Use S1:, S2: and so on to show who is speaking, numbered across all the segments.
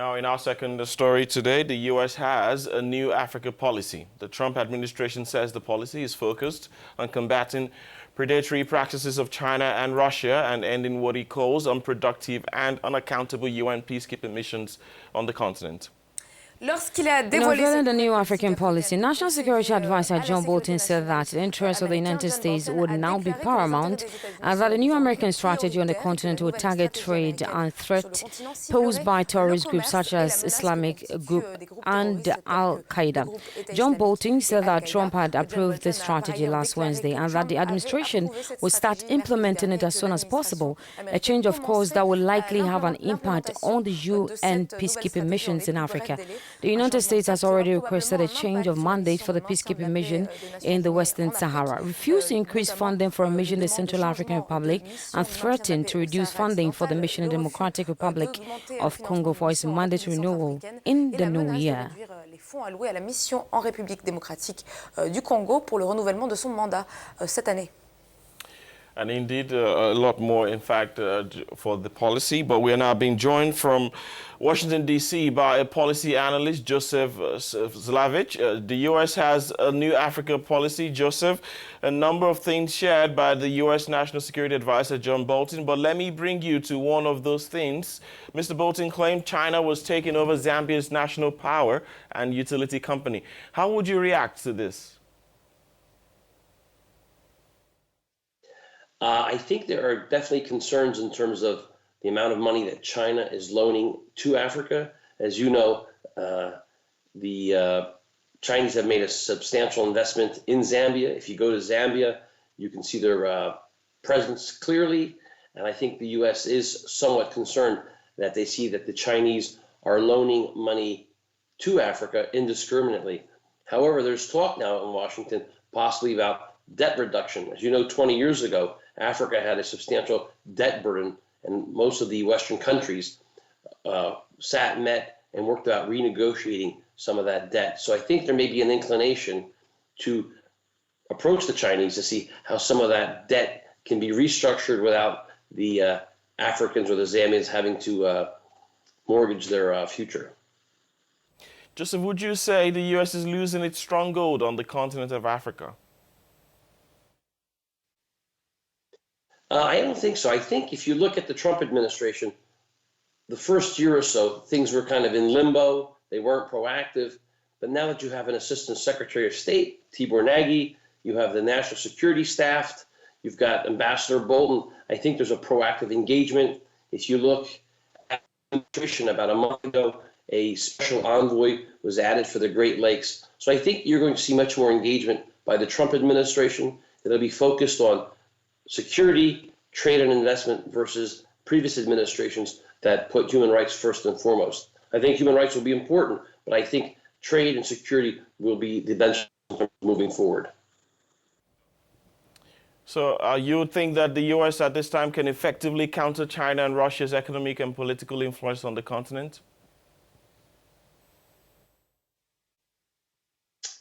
S1: Now, in our second story today, the U.S. has a new Africa policy. The Trump administration says the policy is focused on combating predatory practices of China and Russia and ending what he calls unproductive and unaccountable UN peacekeeping missions on the continent.
S2: Unveiling the new African policy, National Security Advisor John Bolton said that the interests of the United States would now be paramount and that the new American strategy on the continent would target trade and threat posed by terrorist groups such as Islamic Group and Al-Qaeda. John Bolton said that Trump had approved this strategy last Wednesday and that the administration would start implementing it as soon as possible, a change of course that will likely have an impact on the UN peacekeeping missions in Africa. The United States has already requested a change of mandate for the peacekeeping mission in the Western Sahara, refused to increase funding for a mission in the Central African Republic, and threatened to reduce funding for the mission in the Democratic Republic of Congo for its mandatory renewal in the new year.
S3: Les fonds alloués à la mission en République démocratique du Congo pour le renouvellement de son mandat cette année.
S1: And indeed, a lot more, in fact, for the policy. But we are now being joined from Washington, D.C. by a policy analyst, Joseph Szlavik. The U.S. has a new Africa policy, Joseph. A number of things shared by the U.S. National Security Advisor, John Bolton. But let me bring you to one of those things. Mr. Bolton claimed China was taking over Zambia's national power and utility company. How would you react to this?
S4: I think there are definitely concerns in terms of the amount of money that China is loaning to Africa. As you know, the Chinese have made a substantial investment in Zambia. If you go to Zambia, you can see their presence clearly. And I think the U.S. is somewhat concerned that they see that the Chinese are loaning money to Africa indiscriminately. However, there's talk now in Washington possibly about debt reduction. As you know, 20 years ago, Africa had a substantial debt burden, and most of the Western countries met, and worked out renegotiating some of that debt. So I think there may be an inclination to approach the Chinese to see how some of that debt can be restructured without the Africans or the Zambians having to mortgage their future.
S1: Joseph, would you say the U.S. is losing its stronghold on the continent of Africa?
S4: I don't think so. I think if you look at the Trump administration, the first year or so, things were kind of in limbo. They weren't proactive. But now that you have an Assistant Secretary of State, Tibor Nagy, you have the National Security staffed, you've got Ambassador Bolton, I think there's a proactive engagement. If you look at the administration about a month ago, a special envoy was added for the Great Lakes. So I think you're going to see much more engagement by the Trump administration. It'll be focused on security, trade, and investment versus previous administrations that put human rights first and foremost. I think human rights will be important, but I think trade and security will be the benchmark moving forward.
S1: So you would think that the U.S. at this time can effectively counter China and Russia's economic and political influence on the continent?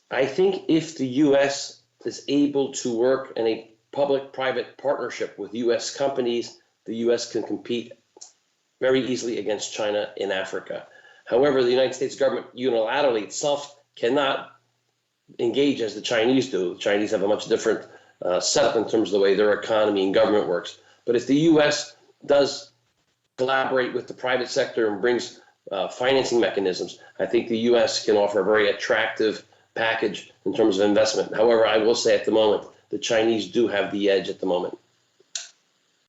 S4: I think if the U.S. is able to work in a public-private partnership with U.S. companies, the U.S. can compete very easily against China in Africa. However, the United States government unilaterally itself cannot engage as the Chinese do. The Chinese have a much different setup in terms of the way their economy and government works. But if the U.S. does collaborate with the private sector and brings financing mechanisms, I think the U.S. can offer a very attractive package in terms of investment. However, I will say at the moment, the Chinese do have the edge at the moment.